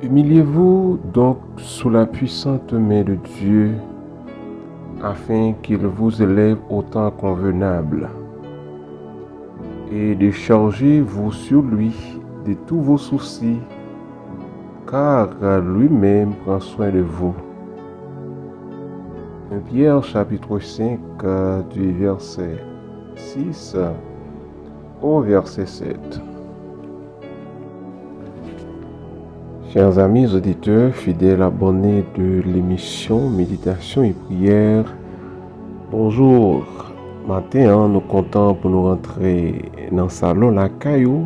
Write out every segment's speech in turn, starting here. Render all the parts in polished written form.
Humiliez-vous donc sous la puissante main de Dieu, afin qu'il vous élève au temps convenable, et déchargez-vous sur lui de tous vos soucis, car lui-même prend soin de vous. 1 Pierre chapitre 5 du verset 6 au verset 7. Chers amis auditeurs, fidèles abonnés de l'émission Méditation et Prière, bonjour. Matin, nous comptons pour nous rentrer dans le salon la caillou,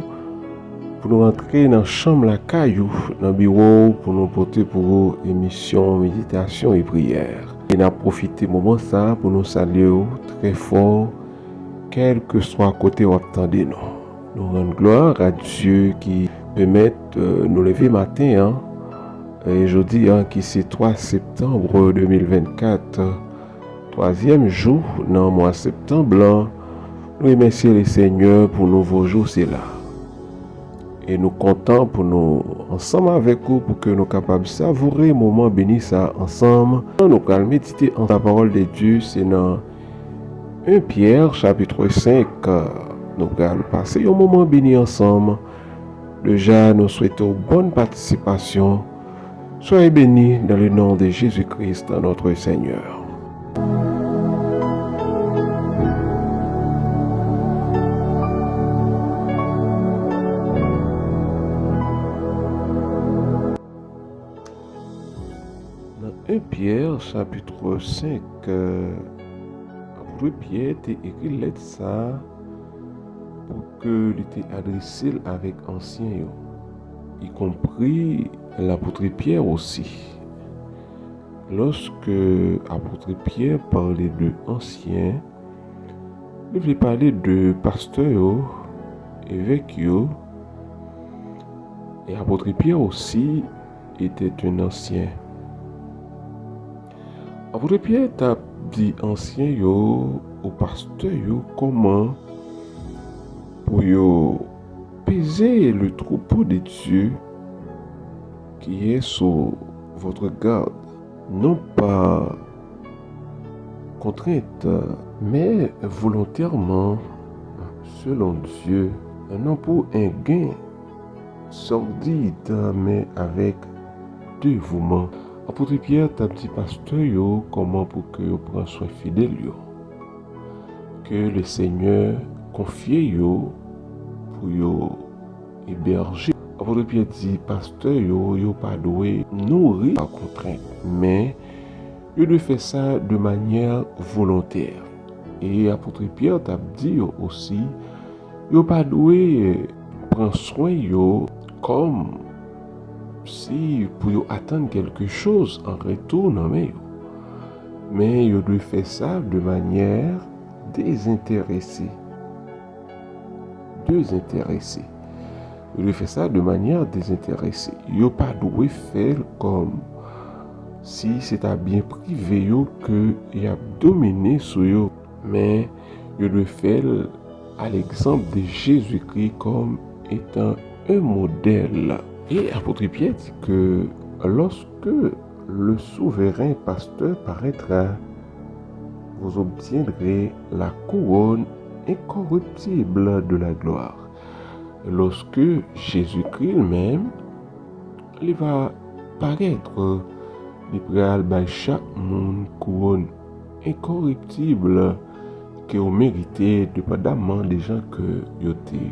pour nous rentrer dans la chambre la caillou, dans le bureau pour nous porter pour l'émission Méditation et Prière. Et nous profiter de moment ça pour nous saluer très fort, quel que soit côté où attendez nous. Nous rendons gloire à Dieu qui permet de nous lever matin, et jeudi qui c'est 3 septembre 2024, troisième jour dans le mois septembre. Nous remercions le Seigneur pour nouveau jour c'est là. Et nous comptons pour nous ensemble avec vous pour que nous soyons capables de savourer le moment béni ça ensemble. Nous allons méditer en la parole de Dieu, c'est dans 1 Pierre chapitre 5. Nous allons passer un moment béni ensemble. Déjà, nous souhaitons bonne participation. Soyez bénis dans le nom de Jésus-Christ, notre Seigneur. Dans 1 Pierre chapitre 5, apôtre Pierre a écrit lettre ça pour que il était adressé avec anciens, y compris l'apôtre Pierre aussi. Lorsque l'apôtre Pierre parlait de anciens, il voulait parler de pasteurs, évêques, et l'apôtre Pierre aussi était un ancien. L'apôtre Pierre t'a dit ancien aux pasteurs comment pour peser le troupeau de Dieu qui est sous votre garde, non pas contrainte, mais volontairement, selon Dieu, non pour un gain sordide, mais avec dévouement. Apôtre Pierre t'a dit pasteur comment pour que vous preniez soin fidèle, que le Seigneur confie pour héberger. Apôtre Pierre dit pasteur yo pas doué nourrir par contrainte, mais il doit faire ça de manière volontaire. Et apôtre Pierre t'a dit aussi yo pas doué prendre soin comme si pour attendre quelque chose en retour, non mais il doit faire ça de manière désintéressée. Il doit faire ça de manière désintéressée. Il n'a pas dû faire comme si c'était bien privé que il a dominé sur eux, mais il doit faire à l'exemple de Jésus-Christ comme étant un modèle. Et l'apôtre Pierre dit que lorsque le souverain pasteur paraîtra, vous obtiendrez la couronne incorruptible de la gloire. Lorsque Jésus-Christ lui-même, il va paraître, il va chaque monde couronne incorruptible que vous méritez dépendamment des gens que vous avez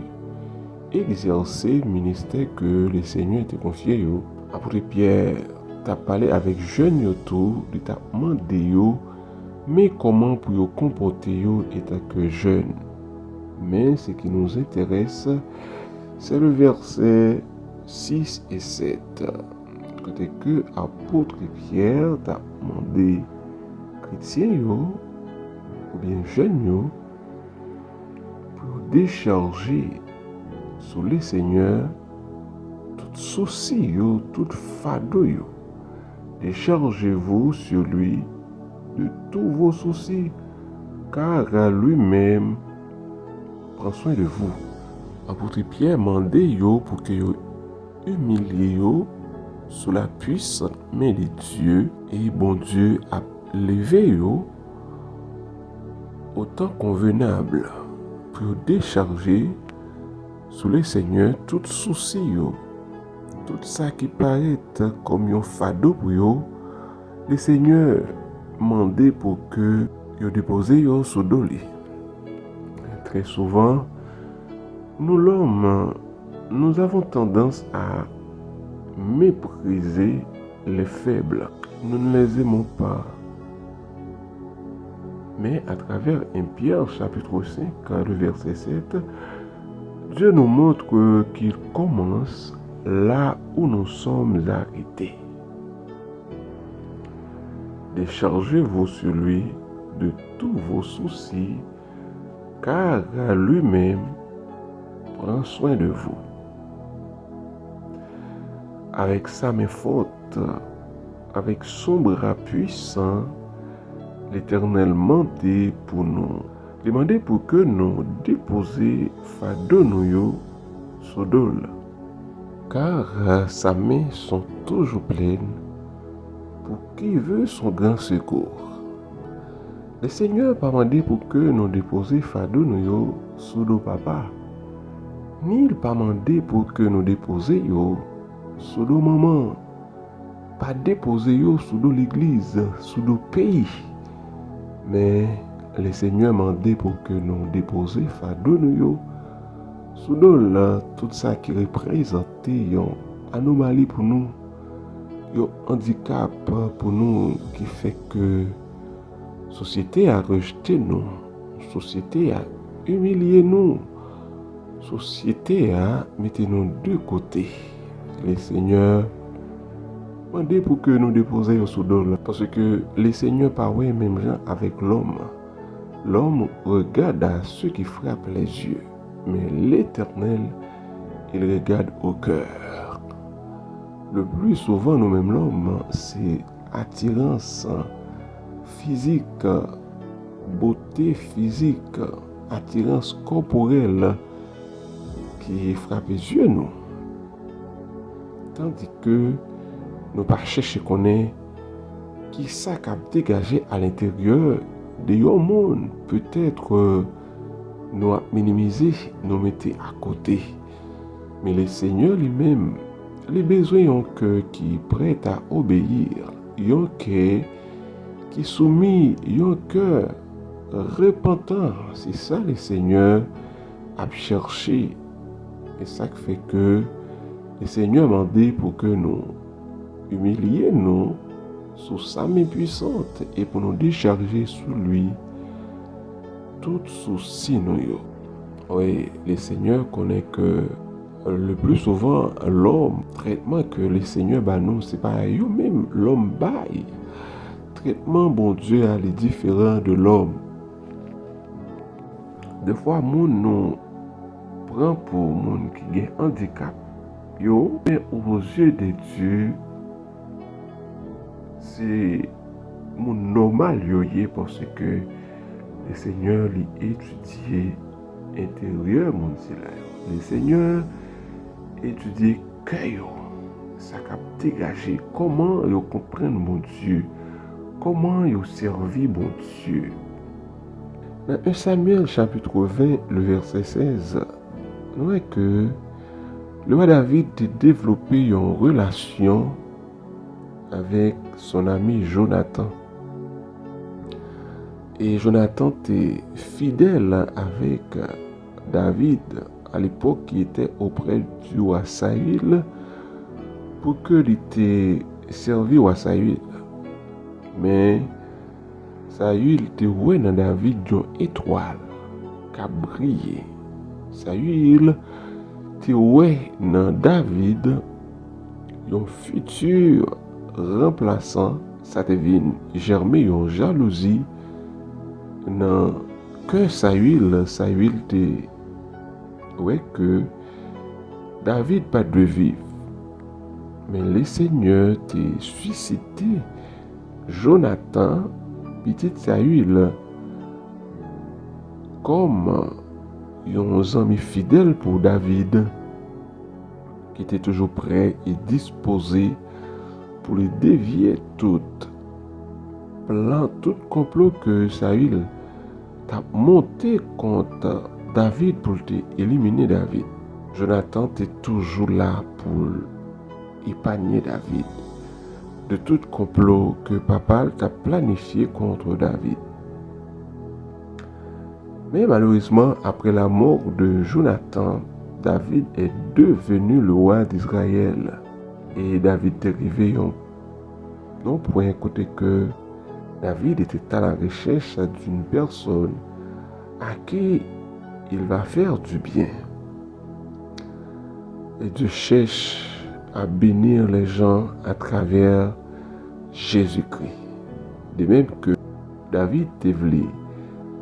exercé le ministère que le Seigneur t'a confié. Apôtre Pierre t'a parlé avec jeunes autour, il t'a demandé mais comment pour vous comporter étant que jeune. Mais ce qui nous intéresse, c'est le verset 6 et 7. Côté que apôtre Pierre t'a demandé chrétiens yo, ou bien jeunes yo, pour décharger sur le Seigneur tout souci yo, tout fardeau yo. Déchargez-vous sur lui de tous vos soucis, car lui-même prend soin de vous. Apôtre Pierre mandé yo pour que yo humiliez yo sous la puissante main de Dieu, et bon Dieu a levé yo au temps convenable pour décharger sous le Seigneur tout souci yo, tout ça qui paraît comme un fardeau pour yo. Le Seigneur mandé pour que yo déposez yo sous doli. Très souvent, nous l'homme, nous avons tendance à mépriser les faibles. Nous ne les aimons pas. Mais à travers 1 Pierre chapitre 5, le verset 7, Dieu nous montre qu'il commence là où nous sommes arrêtés. Déchargez-vous sur lui de tous vos soucis, car lui-même prend soin de vous. Avec sa main forte, avec son bras puissant, l'Éternel mandé pour nous. Demandez pour que nous déposions fardeau nous sous dol. Car sa main sont toujours pleines pour qui veut son grand secours. Le Seigneur pas mandé pour que nous déposions fardeau nous sous dos papa. Ni il pas mandé pour que nous déposions sous dos maman. Pas déposer sous dos l'église, sous dos pays. Mais le Seigneur m'a demandé pour que nous déposions fardeau nous sous dos là, tout ça qui représente une anomalie pour nous, un handicap pour nous qui fait que la société a rejeté nous, la société a humilié nous, la société a mis nous de côté. Le Seigneur m'a demandé pour que nous déposions sous dos là, parce que le Seigneur parle même gens avec l'homme. L'homme regarde à ceux qui frappent les yeux, mais l'Éternel, il regarde au cœur. Le plus souvent, nous-mêmes, l'homme, c'est attirance physique, beauté physique, attirance corporelle qui frappe les yeux, nous. Tandis que nous pas chercher qu'on est qui ça qui a dégagé à l'intérieur de yon monde. Peut-être nous a minimisé, nous mettez à côté. Mais le Seigneur lui-même, les besoins ont cœur qui est prêt à obéir, yon cœur qui est soumis, yon cœur repentant. C'est ça le Seigneur a cherché. Et ça fait que le Seigneur m'a dit pour que nous humilions nous sous sa main puissante et pour nous décharger sous lui tout souci nous. Oui, le Seigneur connaît que le plus souvent l'homme, traitement que le Seigneur bat nous, c'est pas eux-mêmes, l'homme baille. Traitement bon Dieu est différent de l'homme. Des fois, nous prend pour monde qui a un handicap. Yo, mais aux yeux de Dieu, c'est mon normal parce que le Seigneur lui étudie intérieur mon là. Le Seigneur étudie cœur, ça cap dégager comment yo comprendre mon Dieu, comment yo servir mon Dieu. Dans 1 Samuel chapitre 20, le verset 16, nous voyons que le roi David a développé une relation avec son ami Jonathan. Et Jonathan était fidèle avec David à l'époque qui était auprès du roi Saül pour que il était servi au roi Saül. Mais Saül était ouais dans David une étoile qui a brillé. Saül était ouais dans David un futur remplaçant ça te vient germer une jalousie dans que Saül te ouais que David pas de vivre. Mais le Seigneur t'a suscité Jonathan, petit Saül, comme un ami fidèle pour David, qui était toujours prêt et disposé pour le dévier tout plan, tout complot que Saül t'a monté contre David pour éliminer David. Jonathan était toujours là pour épargner David de tout complot que papa t'a planifié contre David. Mais malheureusement, après la mort de Jonathan, David est devenu le roi d'Israël. Et David est arrivé non point côté que David était à la recherche d'une personne à qui il va faire du bien. Et Dieu cherche à bénir les gens à travers Jésus-Christ. De même que David voulu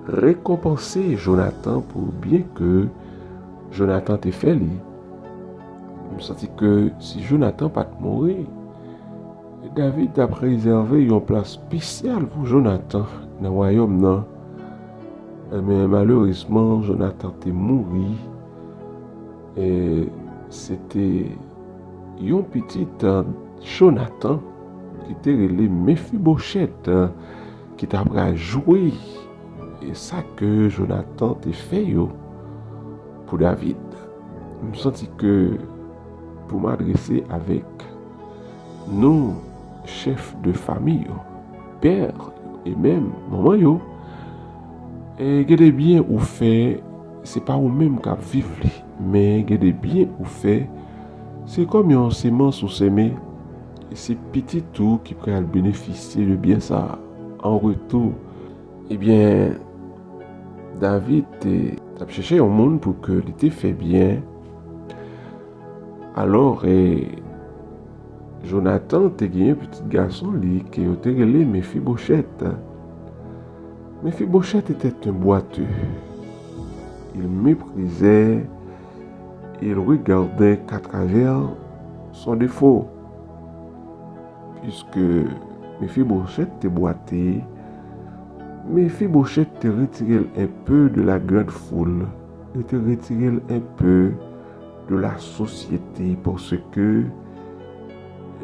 récompenser Jonathan pour bien que Jonathan t'ait fait lui. Je me sentis que si Jonathan pas mourir, David a préservé une place spéciale pour Jonathan dans le royaume. Non? Mais malheureusement, Jonathan t'est mort. Et c'était un petit Jonathan qui était relé Mephibosheth qui t'a joué. Et ça que Jonathan t'a fait pour David. Je me sentis que pour m'adresser avec nous, chefs de famille, père et même maman, et gardez bien ou fait, c'est pas ou même qu'à vivre, mais gardez bien ou fait, c'est comme une semence ou semé, et c'est petit tout qui peut bénéficier de bien ça en retour. Eh bien, David a cherché un monde pour que l'été fait bien. Alors, Jonathan te gagné un petit garçon qui était relé Mephibosheth. Mephibosheth était un boiteux. Il méprisait, il regardait qu'à travers son défaut. Puisque Mephibosheth était boité, Mephibosheth te retiré un peu de la grande foule, il te retiré un peu de la société parce que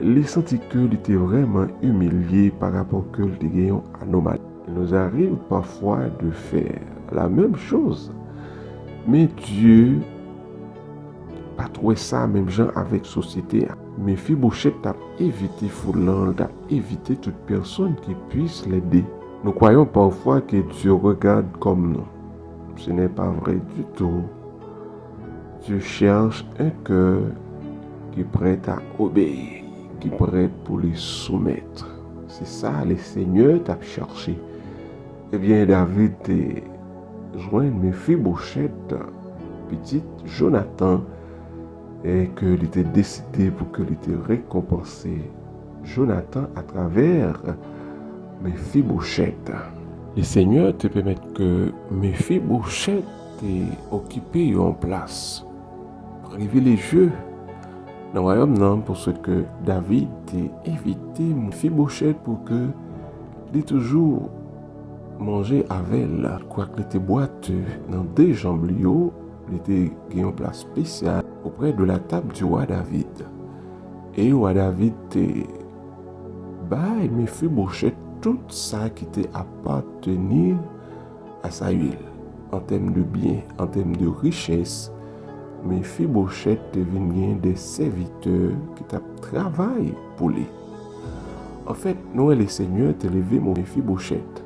les sentit que il était vraiment humilié par rapport que le gagnant anomalie. Il nous arrive parfois de faire la même chose, mais Dieu pas trouvé ça même gens avec société. Mephibosheth a évité foulant, a évité toute personne qui puisse l'aider. Nous croyons parfois que Dieu regarde comme nous. Ce n'est pas vrai du tout. Dieu cherche un cœur qui est prêt à obéir, qui est prêt pour les soumettre. C'est ça, le Seigneur t'a cherché. Eh bien, David joint Mephibosheth, petit Jonathan, et qu'il était décidé pour qu'il était récompensé Jonathan à travers Mephibosheth. Le Seigneur te permet que Mephibosheth occupé une place privilégiée dans le royaume, non, parce que David a évité Mephibosheth pour que il ait toujours mangé avec elle. Quoique il était boiteux dans des jambes, il était une place spéciale auprès de la table du roi David. Et le roi David bail Mephibosheth tout ça qui était appartenir à Saül en termes de bien, en termes de richesse. Mephibosheth devient des serviteurs qui travaillent pour lui. En fait, nous et le Seigneur te levé mon Mephibosheth.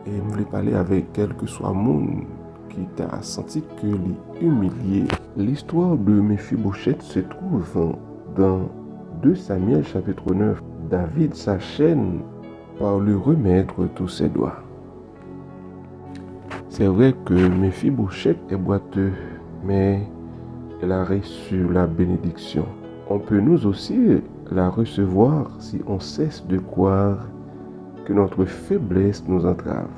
Et je voulais parler avec quel que soit monde qui t'a senti que les humilié. L'histoire de Mephibosheth se trouve dans 2 Samuel chapitre 9. David s'acharne par lui remettre tous ses doigts. C'est vrai que Mephibosheth est boiteux, mais elle a reçu la bénédiction. On peut nous aussi la recevoir si on cesse de croire que notre faiblesse nous entrave.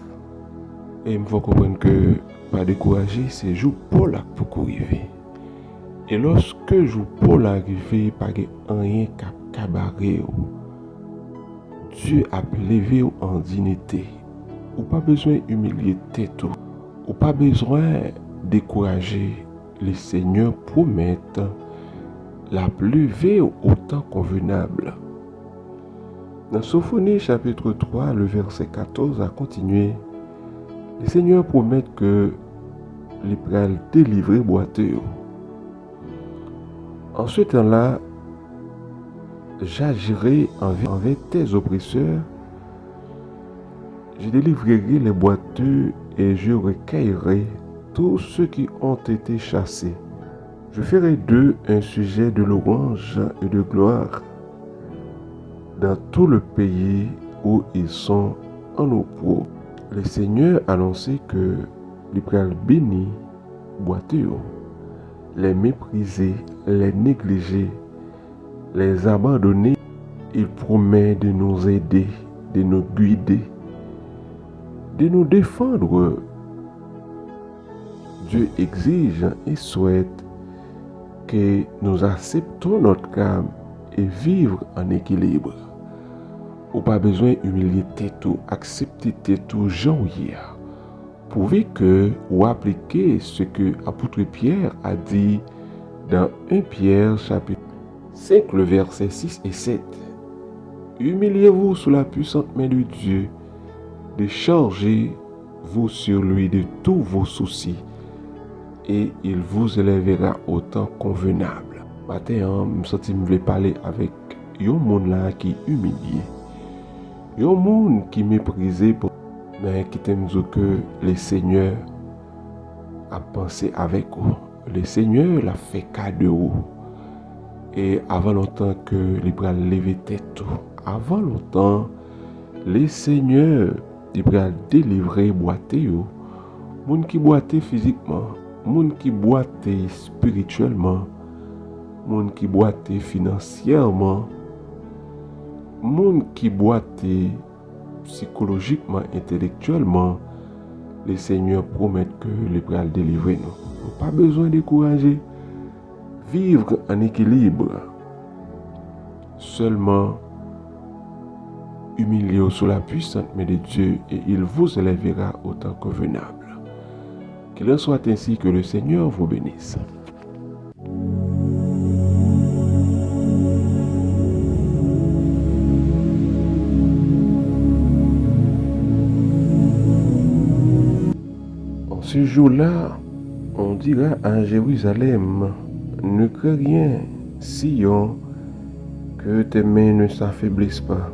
Et il faut comprendre que pas décourager, c'est jour pour la pour arriver. Et lorsque jour pour l'arrivée, pas rien qu'à cabaret, Dieu a levé en dignité. Ou pas besoin d'humilier tête, ou pas besoin décourager. Les seigneurs promettent la lever au temps convenable. Dans Sophonie chapitre 3, le verset 14 a continué. Les seigneurs promettent que les prêts délivrer boiteux. En ce temps-là, j'agirai envers tes oppresseurs, je délivrerai les boiteux et je recueillerai tous ceux qui ont été chassés. Je ferai d'eux un sujet de louange et de gloire dans tout le pays où ils sont en opprobre. Le Seigneur annonçait que les prêts bénis, boiteux, les mépriser, les négliger, les abandonner. Il promet de nous aider, de nous guider, de nous défendre. Dieu exige et souhaite que nous acceptons notre âme et vivre en équilibre. Ou pas besoin d'humilier tête ou accepter tête ou hier. Prouvez que ou appliquez ce que l'apôtre Pierre a dit dans 1 Pierre chapitre 5, le verset 6 et 7. Humiliez-vous sous la puissante main de Dieu, déchargez-vous sur lui de tous vos soucis, et il vous élèvera au temps convenable. Matin, je me voulais parler avec un monde là qui humilié, un monde qui méprisé, mais qui t'aime dire que le Seigneur a pensé avec vous. Le Seigneur l'a fait cadeau. Et avant longtemps que les bras lever tête, avant longtemps, les seigneurs, les bras délivrer boiter, moun qui boiter physiquement, moun qui boiter spirituellement, moun qui boiter financièrement, moun qui boiter psychologiquement, intellectuellement, les seigneurs promettent que les bras délivrer nous. Pas besoin de décourager. Vivre en équilibre, seulement humiliez-vous sous la puissante main de Dieu et il vous élèvera au temps convenable. Qu'il en soit ainsi, que le Seigneur vous bénisse. En ce jour-là, on dira à Jérusalem: ne crains rien, Sion, que tes mains ne s'affaiblissent pas.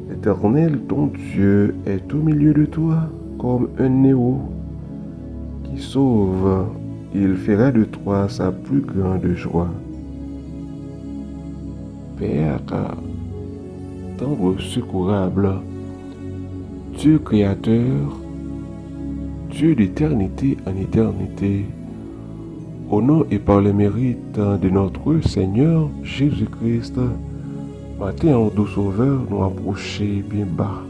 L'Éternel, ton Dieu, est au milieu de toi comme un néo qui sauve. Il fera de toi sa plus grande joie. Père, tendre secourable, Dieu créateur, Dieu d'éternité en éternité, au nom et par le mérite de notre Seigneur Jésus-Christ, matin en doux sauveur, nous approcher bien bas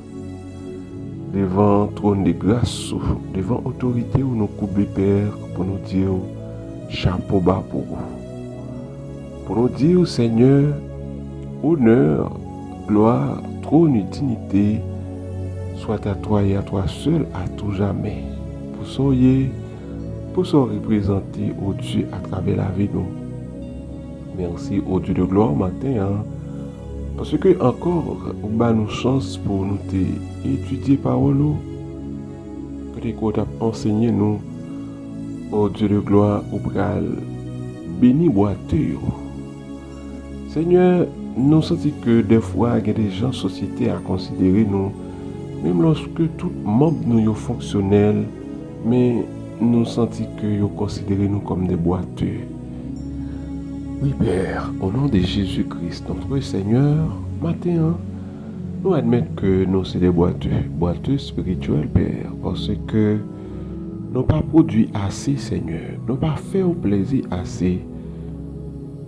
devant trône de grâce, devant autorité où nous couper Père, pour nous dire chapeau bas pour vous. Pour nous dire Seigneur, honneur, gloire, trône et dignité soit à toi et à toi seul à tout jamais. Pour soyez pour se représenter au Dieu à travers la vie nous. Merci au Dieu de gloire matin, parce que encore nous chance pour nous étudier parole, peut-être qu'on t'a enseigné nous au Dieu de gloire au bral béni boiteux. Seigneur, nous sentons que des fois il y a des gens société à considérer nous, même lorsque tout membre nous est fonctionnel, mais nous sentons que vous considérez nous comme des boiteux. Oui, Père, au nom de Jésus-Christ, notre Seigneur, matin, nous admettons que nous sommes des boiteux spirituels, Père, parce que nous n'avons pas produit assez, Seigneur, nous n'avons pas fait au plaisir assez.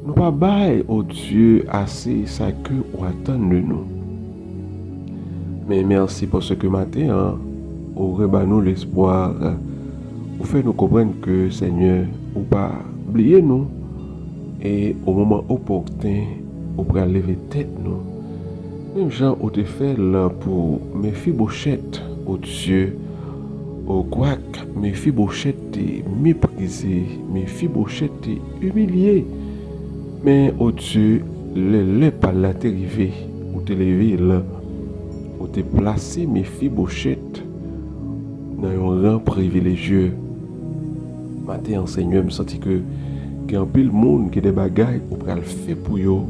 nous pas bail au Dieu assez ça que ou attendre de nous. Mais merci pour ce que matin, au rebat nous l'espoir, vous fait nous comprendre que Seigneur, ou pas oublier nous, et au moment opportun, ou pour lever tête nous. Même Jean au te fait là pour mes Méphibosheth au Dieu, au quoi Méphibosheth méprisé, Méphibosheth humilié. Mais au Dieu, le pas là t'arrivé, ou te levé là, ou te placé Méphibosheth dans un rang privilégieux. Matin, Seigneur, me senti que il y a un pile monde qui a des bagailles ou pral fait pour eux,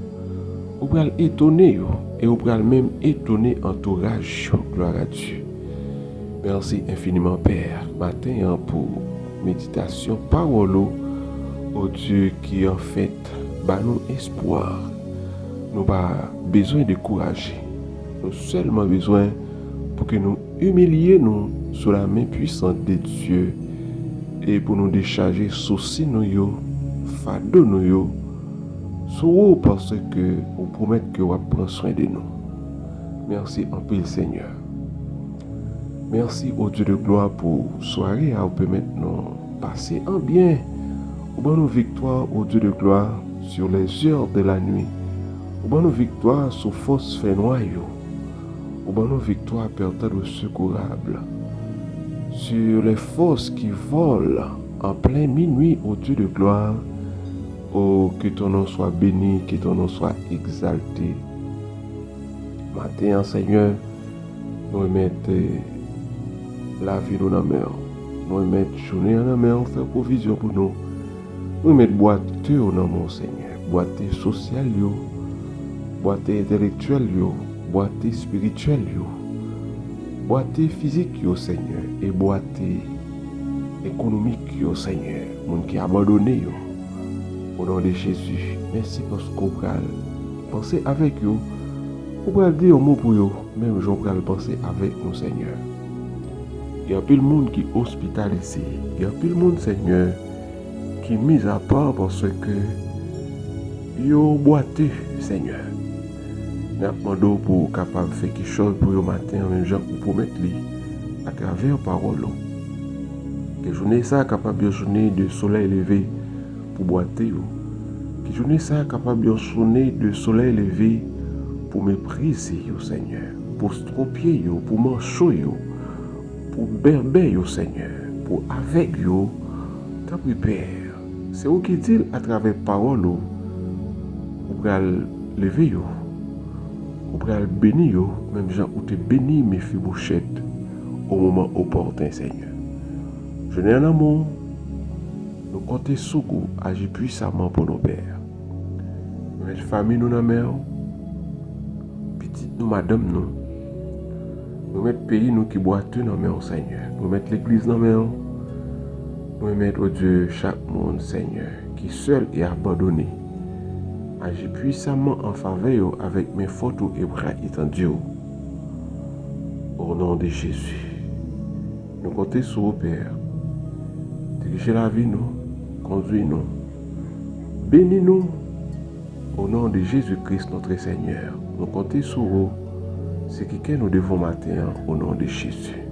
ou pral étonner et ou pral même étonner entourage. Gloire à Dieu. Merci infiniment Père. Matin pour méditation, parole au Dieu qui en fait bah nous espoir. Nous pas besoin de courage. Nous seulement besoin pour que nous humilions sous la main puissante de Dieu et pour nous décharger soucis nous fardeau nous sur vous parce que vous promettez que vous prendre soin de nous. Merci en pile Seigneur. Merci au Dieu de gloire pour soirée à vous permettre de passer en bien. Au bon nos victoires au Dieu de gloire sur les heures de la nuit. Au bon nos victoires sur force fait noyau. Au bon nos victoires perdant de secourable. Sur les forces qui volent en plein minuit au Dieu de gloire. Oh, que ton nom soit béni, que ton nom soit exalté. Matin, Seigneur, nous remettons la vie dans la mer. Nous remettons journée dans la mer, on fait provision pour nous. Nous remettons boîte dans mon Seigneur. Boîte sociale, boîte intellectuelle, boîte spirituelle, boîte physique, Seigneur, et boîte économique, Seigneur. Monde qui a abandonné, au nom de Jésus, merci parce qu'on peut penser avec vous. On peut dire un mot pour vous, même j'en peux penser avec nous, Seigneur. Il y a plus de monde qui est hospitalisé. Il y a plus de monde, Seigneur, qui est mis à part parce que ils ont boité, Seigneur. Nous demandons pour capable de faire quelque chose pour vous matin, même gens pour promettre à travers parole. Que journée ça capable de journée de soleil levé pour boiter. Que journée ça capable de journée de soleil levé pour mépriser, Seigneur. Pour stropier, pour mancher, pour berber, Seigneur. Pour avec, t'as pris Père. C'est vous qui dit à travers parole, pour lever, pour bénir, même gens où te bénis Méphibosheth au moment opportun, Seigneur. Je n'ai un amour. Nous comptons sur vous, agir puissamment pour nos pères. Nous mettons famille nous dans la mer, petite nous, madame nous. Nous mettons pays nous qui boiteux dans la mer, Seigneur. Nous mettons l'église dans la mer. Nous mettons au Dieu chaque monde, Seigneur, qui seul est abandonné. Agir puissamment en faveur avec mes photos et bras étendus. Au nom de Jésus. Nous comptons sur vous, Père. Dirigez la vie, nous. Conduis-nous. Bénis-nous. Au nom de Jésus-Christ, notre Seigneur. Nous comptons sur vous. C'est qui nous devons matin au nom de Jésus.